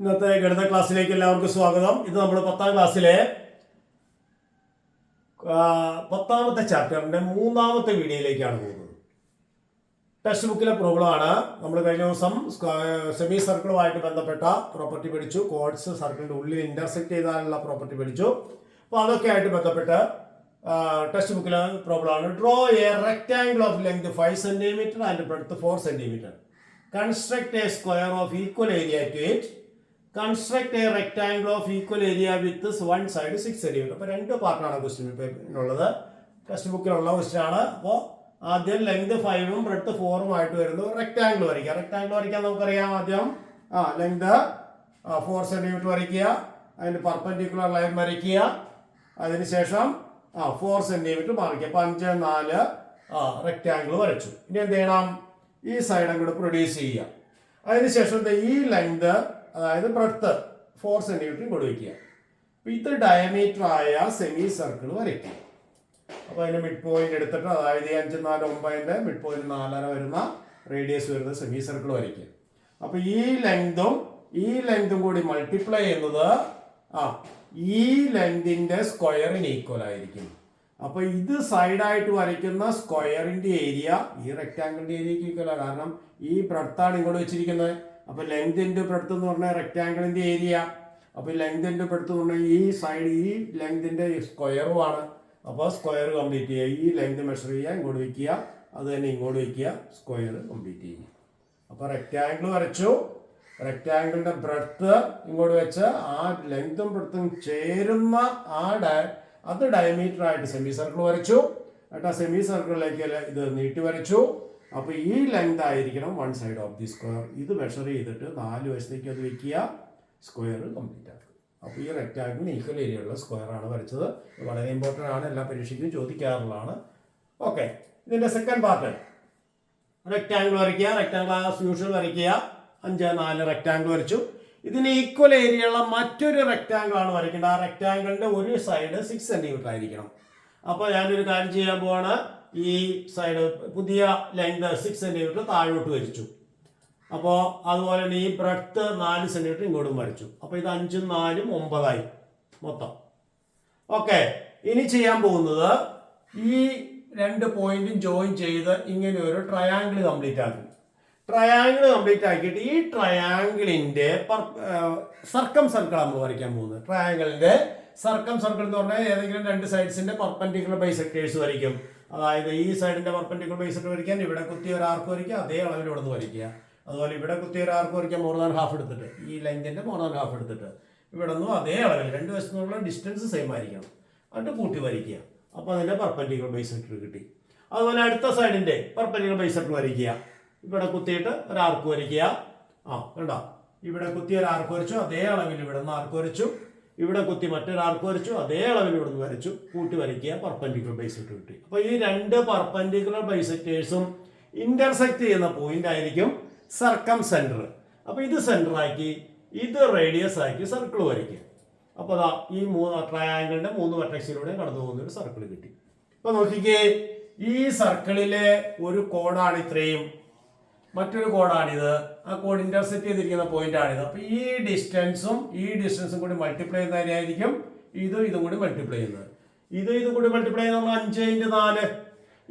ഇന്നത്തെ ഗണിത ക്ലാസ്സിലേക്ക് എല്ലാവർക്കും സ്വാഗതം. ഇത് നമ്മൾ 10ാം ക്ലാസ്സിലെ 10ാമത്തെ ചാപ്റ്ററിന്റെ 3ാമത്തെ വീഡിയോയിലേക്കാണ് പോകുന്നത്. ടെക്സ്റ്റ് ബുക്കിലെ പ്രോബ്ലം ആണ്. നമ്മൾ കഴിഞ്ഞ ദിവസം സെമി സർക്കിളുമായിട്ട് ബന്ധപ്പെട്ട പ്രോപ്പർട്ടി പഠിച്ചു. കോഡ്സ് സർക്കിളിന്റെ ഉള്ളിൽ ഇന്റർസെക്ട് ചെയ്താലുള്ള പ്രോപ്പർട്ടി പഠിച്ചു. അപ്പോൾ അതൊക്കെ ആയിട്ട് ബന്ധപ്പെട്ട് ടെക്സ്റ്റ് ബുക്കിലെ പ്രോബ്ലം ആണ്. Draw a rectangle of length 5 cm and breadth 4 cm. Construct a square of equal area to it. Construct a rectangle of equal area with one side 6 cm. അപ്പോൾ രണ്ട് പാർട്ടാണ് ക്വസ്റ്റ്യൻ പേപ്പറിനുള്ളത്. ടെക്സ്റ്റ് ബുക്കിലുള്ള question ആണ്. അപ്പോൾ ആദ്യം length 5ഉം breadth 4ഉം ആയിട്ട് വരുന്നു. റെക്ടാംഗിൾ വരയ്ക്കുക. റെക്ടാംഗിൾ വരയ്ക്കാൻ നമുക്കറിയാം. ആദ്യം ലെങ്ത് 4 cm വരയ്ക്കുക. അതിന് പെർപെൻഡിക്കുലർ ലൈൻ വരയ്ക്കുക. അതിനുശേഷം 4 cm മാറിക്കുക. അപ്പോൾ 5, 4 റെക്ടാംഗിൾ വരച്ചു. ഇനി എന്ത് ചെയ്യണം? ഈ സൈഡ് അങ്ങോട്ട് പ്രൊഡ്യൂസ് ചെയ്യുക. അതിനുശേഷം ഈ ലെങ്ത്, അതായത് ബ്രെഡ്ത്ത് 4 cm കൊടുക്കുക. അപ്പോൾ ഇത് ഡയമീറ്റർ ആയ സെമി സർക്കിൾ വരയ്ക്കുക. അപ്പോൾ അതിന് മിഡ് പോയിന്റ് എടുത്തിട്ട്, അതായത് 5, 4, 9 മിഡ് പോയിന്റ് 4.5 വരുന്ന റേഡിയസ് വരുന്ന സെമി സർക്കിൾ വരയ്ക്കുക. അപ്പോൾ ഈ ലെങ്തും കൂടി മൾട്ടിപ്ലൈ ചെയ്യുന്നത് ഈ ലെങ്തിന്റെ സ്ക്വയറിന് ഈക്വൽ ആയിരിക്കും. അപ്പോൾ ഇത് സൈഡായിട്ട് വരയ്ക്കുന്ന സ്ക്വയറിന്റെ ഏരിയ ഈ റെക്ടാംഗിളിന്റെ ഏരിയക്ക് ഈക്വൽ ആണ്. കാരണം ഈ ബ്രെഡ്ത്താണ് ഇങ്ങോട്ട് വെച്ചിരിക്കുന്നത്. അപ്പോൾ ലെങ്ത് ഇൻറ്റു ബ്രെഡ്ത്ത് എന്ന് പറഞ്ഞാൽ റെക്ടാംഗിളിന്റെ ഏരിയ. അപ്പോൾ ലെങ്ത് ഇൻറ്റു ബ്രെഡ്ത്ത് എന്ന് പറഞ്ഞാൽ ഈ സൈഡ് ഈ ലെങ്തിന്റെ സ്ക്വയറുമാണ്. അപ്പോൾ സ്ക്വയർ കംപ്ലീറ്റ് ചെയ്യുക. ഈ ലെങ്ത് മെഷർ ചെയ്യുക, ഇങ്ങോട്ട് വയ്ക്കുക, അത് തന്നെ ഇങ്ങോട്ട് വയ്ക്കുക, സ്ക്വയർ കംപ്ലീറ്റ് ചെയ്യുക. അപ്പോൾ റെക്ടാംഗിൾ വരച്ചു. റെക്ടാംഗിളിന്റെ ബ്രെഡ്ത്ത് ഇങ്ങോട്ട് വെച്ച് ആ ലെങ്തും ബ്രെഡ്ത്തും ചേരുന്ന അത് ഡയമീറ്റർ ആയിട്ട് സെമി സർക്കിൾ വരച്ചു. എന്നിട്ട് ആ സെമി സർക്കിളിലേക്ക് ഇത് നീട്ടി വരച്ചു. അപ്പോൾ ഈ ലെങ്ത് ആയിരിക്കണം one side of the square. ഇത് മെഷർ ചെയ്തിട്ട് 4 വശത്തേക്ക് അത് വെക്കുക, സ്ക്വയർ കംപ്ലീറ്റ് ആക്കുക. അപ്പോൾ ഈ റെക്ടാംഗിളിന് ഈക്വൽ ഏരിയ ഉള്ള സ്ക്വയർ ആണ് വരച്ചത്. വളരെ ഇമ്പോർട്ടൻ്റ് ആണ്, എല്ലാ പരീക്ഷയ്ക്കും ചോദിക്കാറുള്ളതാണ്. ഓക്കെ, ഇതിന്റെ സെക്കൻഡ് പാർട്ട് റെക്ടാംഗിൾ വരയ്ക്കുക. റെക്ടാംഗിൾ ആസ് യൂഷ്വൽ വരയ്ക്കുക. 5, 4 റെക്ടാംഗിൾ വരച്ചു. ഇതിന് ഈക്വൽ ഏരിയ ഉള്ള മറ്റൊരു റെക്ടാംഗിൾ ആണ് വരയ്ക്കേണ്ടത്. ആ റെക്ടാംഗിളിന്റെ ഒരു സൈഡ് 6 cm ആയിരിക്കണം. അപ്പോൾ ഞാനൊരു കാര്യം ചെയ്യാൻ പോവാണ്. ഈ സൈഡ് പുതിയ ലെങ്ത് 6 cm താഴോട്ട് വരച്ചു. അപ്പോൾ അതുപോലെ തന്നെ ഈ ബ്രെഡ്ത്ത് 4 cm ഇങ്ങോട്ടും വരച്ചു. അപ്പോൾ ഇത് 5ഉം 4ഉം 9 മൊത്തം. ഓക്കെ, ഇനി ചെയ്യാൻ പോകുന്നത് ഈ രണ്ട് പോയിന്റും ജോയിൻ ചെയ്ത് ഇങ്ങനെ ഒരു ട്രയാങ്കിൾ കംപ്ലീറ്റ് ആക്കും. ട്രയാങ്കിൾ കംപ്ലീറ്റ് ആക്കിയിട്ട് ഈ ട്രയാങ്കിളിന്റെ സർക്കം സർക്കിൾ നമ്മൾ വരയ്ക്കാൻ പോകുന്നത്. ട്രയാങ്കിളിന്റെ സർക്കം സർക്കിൾ എന്ന് പറഞ്ഞാൽ ഏതെങ്കിലും രണ്ട് സൈഡ്സിന്റെ പെർപെൻഡിക്കുലർ ബൈസെക്ടേഴ്സ് വരയ്ക്കും. അതായത് ഈ സൈഡിന്റെ പെർപെൻഡിക്കുലർ ബൈസെക്ടർ വരയ്ക്കാൻ ഇവിടെ കുത്തിയ ഒരു ആർക്ക് വരയ്ക്കുക, അതേ അളവിൽ ഇവിടെ നിന്ന് വരയ്ക്കുക. അതുപോലെ ഇവിടെ കുത്തിയ ഒരു ആർക്ക് വരയ്ക്കാൻ മോർ ദാൻ ഹാഫ് എടുത്തിട്ട്, ഈ ലെങ്തിന്റെ മോർ ദാൻ ഹാഫ് എടുത്തിട്ട് ഇവിടെ നിന്നും അതേ അളവിൽ രണ്ട് വശത്തു നിന്നുള്ള ഡിസ്റ്റൻസ് സെയിം ആയിരിക്കണം. എന്നിട്ട് കൂട്ടി വരയ്ക്കുക. അപ്പോൾ അതിന്റെ പെർപെൻഡിക്കുലർ ബൈസെക്ടർ കിട്ടി. അതുപോലെ അടുത്ത സൈഡിന്റെ പെർപെൻഡിക്കുലർ ബൈസെക്ടർ വരയ്ക്കുക. ഇവിടെ കുത്തിയിട്ട് ഒരു ആർക്ക് വരയ്ക്കുക. കണ്ടോ, ഇവിടെ കുത്തി ഒരു ആർക്ക് വരച്ചു, അതേ അളവിൽ ഇവിടെ നിന്ന് ആർക്ക് വരച്ചു. ഇവിടെ കുത്തി മറ്റൊരു ആർക്ക് വരച്ചു, അതേ അളവിൽ ഇവിടെ നിന്ന് വരച്ചു. കൂട്ടി വരയ്ക്കുക, പെർപെൻഡിക്കുലർ ബൈസെക്ടർ കിട്ടി. അപ്പോൾ ഈ രണ്ട് പെർപെൻഡിക്കുലർ ബൈസെക്ടേഴ്സും ഇന്റർസെക്ട് ചെയ്യുന്ന പോയിന്റ് ആയിരിക്കും സർക്കം സെന്റർ. അപ്പോൾ ഇത് സെന്റർ ആക്കി, ഇത് റേഡിയസ് ആക്കി സർക്കിൾ വരയ്ക്കുക. അപ്പോൾ അതാ ഈ ട്രയാങ്കിളിന്റെ 3 വെർട്ടെക്സിലൂടെ കടന്നു പോകുന്ന ഒരു സർക്കിൾ കിട്ടി. അപ്പോൾ നോക്കിക്കേ, ഈ സർക്കിളിലെ ഒരു കോഡാണ് ഇത്രയും, മറ്റൊരു കോഡാണിത്. ആ കോഡ് ഇന്റർസെക്ട് ചെയ്തിരിക്കുന്ന പോയിന്റ് ആണിത്. അപ്പോൾ ഈ ഡിസ്റ്റൻസും കൂടി മൾട്ടിപ്ലൈ ചെയ്യുന്നതിനായിരിക്കും ഇതും കൂടി മൾട്ടിപ്ലൈ ചെയ്യുന്നത്. ഇതും കൂടി മൾട്ടിപ്ലൈ ചെയ്യുന്ന 5 × 4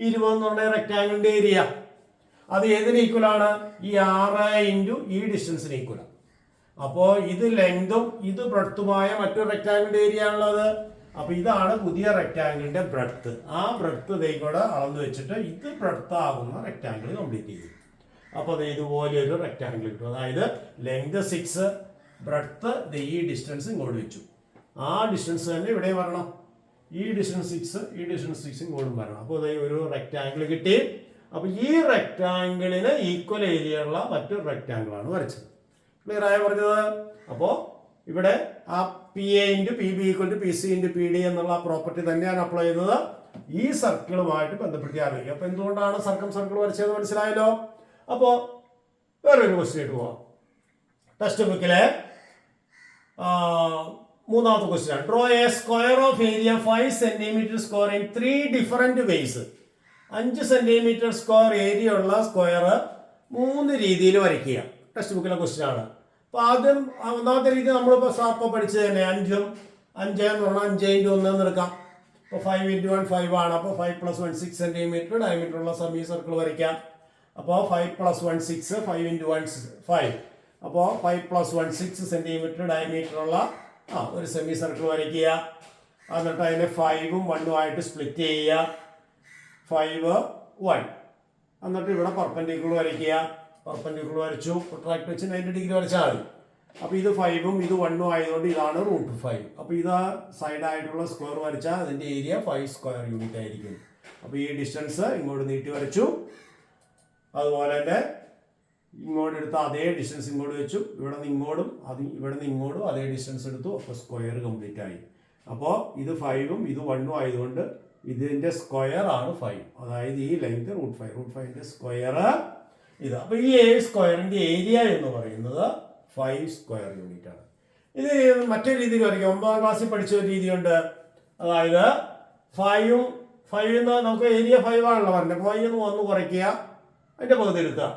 20 എന്ന് പറഞ്ഞ റെക്ടാങ്കിളിന്റെ ഏരിയ. അത് ഏതിന് ഈക്വൽ ആണ്? ഈ 6 × ഈ ഡിസ്റ്റൻസിന് ഈക്വൽ ആണ്. അപ്പോൾ ഇത് ലെങ്തും ഇത് ബ്രെഡ്ത്തുമായ മറ്റൊരു റെക്ടാങ്കിളിന്റെ ഏരിയ ആണുള്ളത്. അപ്പൊ ഇതാണ് പുതിയ റെക്ടാങ്കിളിന്റെ ബ്രെഡ്ത്ത്. ആ ബ്രെഡ്ത്ത് ഇതേക്കൂടെ അളന്ന് വെച്ചിട്ട് ഇത് ബ്രെഡ്ത്ത് ആകുന്ന റെക്ടാങ്കിൾ കംപ്ലീറ്റ് ചെയ്യും. അപ്പോൾ അത് ഇതുപോലെ ഒരു റെക്ടാങ്കിൾ കിട്ടും. അതായത് ലെങ്ത് 6, ബ്രെഡ്ത്ത് ഈ ഡിസ്റ്റൻസ് ഇങ്ങോട്ട് വെച്ചു. ആ ഡിസ്റ്റൻസ് തന്നെ ഇവിടെ വരണം. ഈ ഡിസ്റ്റൻസ് 6, ഈ ഡിസ്റ്റൻസ് 6 ഇങ്ങോട്ടും വരണം. അപ്പോൾ അതേ ഒരു റെക്ടാങ്കിൾ കിട്ടി. അപ്പോൾ ഈ റെക്ടാങ്കിളിന് ഈക്വൽ ഏരിയ ഉള്ള മറ്റൊരു റെക്ടാങ്കിൾ ആണ് വരച്ചത്. ക്ലിയർ ആയ പറഞ്ഞത്? അപ്പോൾ ഇവിടെ ആ PA × PB = PC × PD എന്നുള്ള പ്രോപ്പർട്ടി തന്നെയാണ് അപ്ലൈ ചെയ്യുന്നത്. ഈ സർക്കിളുമായിട്ട് ബന്ധപ്പെടുത്തി ആലോചിക്കുക. അപ്പോൾ എന്തുകൊണ്ടാണ് സർക്കം സർക്കിൾ വരച്ചതെന്ന് മനസ്സിലായല്ലോ. അപ്പോൾ വേറൊരു ക്വസ്റ്റ്യൻ ഇട്ട് പോവാം. ടെക്സ്റ്റ് ബുക്കിലെ 3ാമത്തെ question. Draw a square of area 5 cm square in 3 different ways. 5 cm square area ഉള്ള സ്ക്വയർ 3 രീതിയിൽ വരയ്ക്കുക. ടെക്സ്റ്റ് ബുക്കിലെ ക്വസ്റ്റ്യൻ ആണ്. അപ്പോൾ ആദ്യം ഒന്നാമത്തെ രീതി നമ്മളിപ്പോൾ ഇപ്പോൾ പഠിച്ചത് തന്നെ 5 എന്ന് പറഞ്ഞാൽ 5 × 1 എടുക്കാം. അപ്പോൾ 5 × 1 5 ആണ്. അപ്പോൾ 5 + 1 6 സെൻറ്റിമീറ്റർ ഡയമീറ്ററുള്ള സെമി സർക്കിൾ വരയ്ക്കാം. അപ്പോൾ 5 + 1 6 5 × 1 5. അപ്പോൾ 5 + 1 6 സെൻറ്റിമീറ്റർ ഡയമീറ്ററുള്ള ഒരു സെമി സർക്കിൾ വരയ്ക്കുക. എന്നിട്ട് അതിനെ 5ഉം 1ഉം ആയിട്ട് സ്പ്ലിറ്റ് ചെയ്യുക. 5 1. എന്നിട്ട് ഇവിടെ പെർപെൻഡിക്കുലർ വരയ്ക്കുക. പെർപെൻഡിക്കുലർ വരച്ചു. പ്രൊട്രാക്ട് വെച്ച് 90 ഡിഗ്രി വരച്ചാൽ മതി. അപ്പോൾ ഇത് 5ഉം ഇത് 1ഉം ആയതുകൊണ്ട് ഇതാണ് √5. അപ്പോൾ ഇത് സൈഡായിട്ടുള്ള സ്ക്വയർ വരച്ചാൽ അതിൻ്റെ ഏരിയ 5 സ്ക്വയർ യൂണിറ്റ് ആയിരിക്കും. അപ്പോൾ ഈ ഡിസ്റ്റൻസ് ഇങ്ങോട്ട് നീട്ടി വരച്ചു. അതുപോലെ തന്നെ ഇങ്ങോട്ട് എടുത്ത അതേ ഡിസ്റ്റൻസ് ഇങ്ങോട്ട് വെച്ചു. ഇവിടെ നിന്ന് ഇങ്ങോട്ടും ഇവിടെ നിന്ന് ഇങ്ങോട്ടും അതേ ഡിസ്റ്റൻസ് എടുത്തു. അപ്പോൾ സ്ക്വയർ കംപ്ലീറ്റ് ആയി. അപ്പോൾ ഇത് 5ഉം ഇത് 1ഉം ആയതുകൊണ്ട് ഇതിൻ്റെ സ്ക്വയർ ആണ് 5. അതായത് ഈ ലെങ്ത് √5. √5ൻ്റെ സ്ക്വയർ ഇത്. അപ്പോൾ ഈ സ്ക്വയറിൻ്റെ ഏരിയ എന്ന് പറയുന്നത് 5 സ്ക്വയർ യൂണിറ്റ് ആണ്. ഇത് മറ്റൊരു രീതിയിൽ വരയ്ക്കാം. 9ാം ക്ലാസ്സിൽ പഠിച്ച ഒരു രീതിയുണ്ട്. അതായത് 5 നമുക്ക് ഏരിയ 5 ആണല്ലോ പറഞ്ഞത്. 5 നിന്ന് 1 കുറയ്ക്കുക, അതിൻ്റെ പകുതി എടുക്കുക.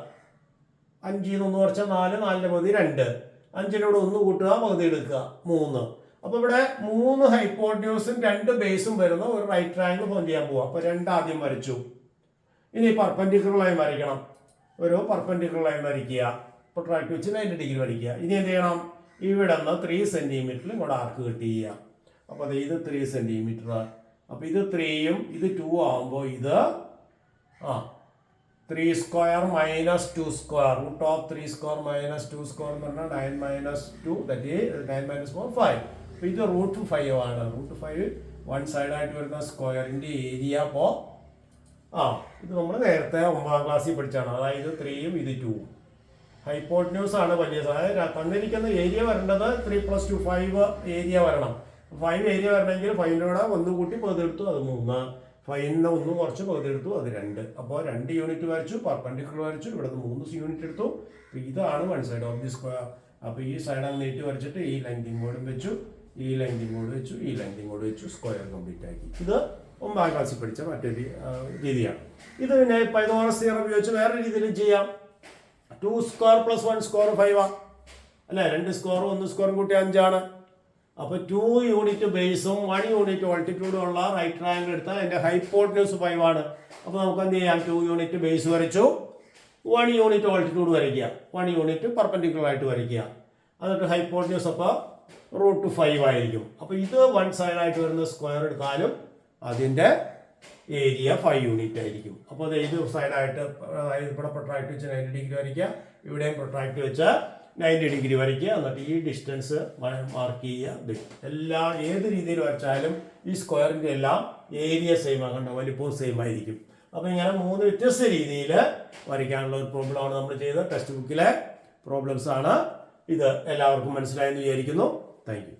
5 നിന്ന് 1 കുറച്ചാൽ 4, 4ൻ്റെ പകുതി 2. 5നോട് 1 കൂട്ടുക, പകുതി എടുക്കുക 3. അപ്പോൾ ഇവിടെ 3 ഹൈപ്പോട്ന്യൂസും 2 ബേസും വരുന്ന ഒരു റൈറ്റ് ട്രയാങ്കിൾ ഫോം ചെയ്യാൻ പോവാം. അപ്പോൾ 2 ആദ്യം വരച്ചു. ഇനി പെർപെൻഡിക്കുലർ ലൈൻ വരയ്ക്കണം. ഒരു പെർപെൻഡിക്കുലർ ലൈൻ വരയ്ക്കുക. പ്രൊട്രാക്ട് വെച്ച് 90 ഡിഗ്രി വരയ്ക്കുക. ഇനി എന്ത് ചെയ്യണം? ഇവിടെ നിന്ന് 3 സെൻറ്റിമീറ്ററിൽ ഇങ്ങോട്ട് ആർക്ക് കട്ട് ചെയ്യുക. അപ്പോൾ അത് ഇത് 3 സെൻറ്റിമീറ്റർ. അപ്പോൾ ഇത് 3ഉം ഇത് 2 ആകുമ്പോൾ ഇത് 3 square minus 2 square √3 square minus 2 square എന്ന് പറഞ്ഞാൽ 9 - 2 ദാറ്റ് ഈസ് 9 - 4 5. അപ്പോൾ ഇത് √5 ആണ്. √5 വൺ സൈഡായിട്ട് വരുന്ന സ്ക്വയറിൻ്റെ ഏരിയ. അപ്പോൾ ഇത് നമ്മൾ നേരത്തെ 9ാം ക്ലാസ്സിൽ പഠിച്ചാണ്. അതായത് 3ഉം ഇത് 2ഉം. ഹൈപ്പോട്ന്യൂസ് ആണ് വലിയ. അതായത് തന്നിരിക്കുന്ന ഏരിയ വരേണ്ടത് 3 + 2 5 ഏരിയ വരണം. 5 ഏരിയ വരണമെങ്കിൽ 5ൻ്റെ കൂടെ 1 കൂട്ടി പകുതിയെടുത്തു, അത് 3. 5ന്ന് 1 കുറച്ച് പകുതിയെടുത്തു, അത് 2. അപ്പോൾ 2 യൂണിറ്റ് വരച്ചു, പെർപെൻഡിക്കുലർ വരച്ചു. ഇവിടെ നിന്ന് 3 യൂണിറ്റ് എടുത്തു. അപ്പോൾ ഇതാണ് one side of the square. അപ്പോൾ ഈ സൈഡ് അങ്ങ് നീട്ടി വരച്ചിട്ട് ഈ ലെങ്ത് ഇങ്ങോട്ടും വെച്ചു, ഈ ലെങ്ത് ഇങ്ങോട്ട് വെച്ചു, ഈ ലെങ്ത് ഇങ്ങോട്ട് വെച്ചു. സ്ക്വയർ കംപ്ലീറ്റ് ആക്കി. ഇത് 9ാം ക്ലാസ്സിൽ പഠിച്ച മറ്റൊരു രീതിയാണ്. ഇത് പിന്നെ പൈതഗോറസ് തിയറം ഉപയോഗിച്ച് വേറെ രീതിയിലും ചെയ്യാം. 2 സ്ക്വയർ + 1 സ്ക്വയർ 5 അല്ലേ? 2 സ്ക്വയറും 1 സ്ക്വയറും കൂട്ടി 5 ആണ്. അപ്പോൾ 2 യൂണിറ്റ് ബേസും 1 യൂണിറ്റ് ഓൾട്ടിറ്റ്യൂഡും ഉള്ള റൈറ്റ് ട്രയാങ്കിൾ എടുത്താൽ അതിൻ്റെ ഹൈപ്പോട്ന്യൂസ് 5 ആണ്. അപ്പോൾ നമുക്ക് എന്ത് ചെയ്യാം? 2 യൂണിറ്റ് ബേസ് വരച്ചു, 1 യൂണിറ്റ് ഓൾട്ടിറ്റ്യൂഡ് വരയ്ക്കുക, 1 യൂണിറ്റ് പെർപെൻഡിക്കുലർ ആയിട്ട് വരയ്ക്കുക. എന്നിട്ട് ഹൈപ്പോട്ന്യൂസ് അപ്പോൾ √5 ആയിരിക്കും. അപ്പോൾ ഇത് വൺ സൈഡായിട്ട് വരുന്ന സ്ക്വയർ എടുത്താലും അതിൻ്റെ ഏരിയ 5 യൂണിറ്റ് ആയിരിക്കും. അപ്പോൾ അത് ഇത് സൈഡായിട്ട് ഇവിടെ പ്രൊട്രാക്ട് വെച്ച് 90 ഡിഗ്രി വരയ്ക്കുക, ഇവിടെയും പ്രൊട്രാക്ട് വെച്ച് 90 ഡിഗ്രി വരയ്ക്കുക. എന്നിട്ട് ഈ ഡിസ്റ്റൻസ് മാർക്ക് ചെയ്യുക. ഏത് രീതിയിൽ വരച്ചാലും ഈ സ്ക്വയറിൻ്റെ എല്ലാം ഏരിയ സെയിം ആകണ്ട, വലിപ്പവും സെയിം ആയിരിക്കും. അപ്പോൾ ഇങ്ങനെ 3 വ്യത്യസ്ത രീതിയിൽ വരയ്ക്കാനുള്ള ഒരു പ്രോബ്ലമാണ് നമ്മൾ ചെയ്തത്. ടെക്സ്റ്റ് ബുക്കിലെ പ്രോബ്ലംസ് ആണ് ഇത്. എല്ലാവർക്കും മനസ്സിലായെന്ന് വിചാരിക്കുന്നു. Thank you.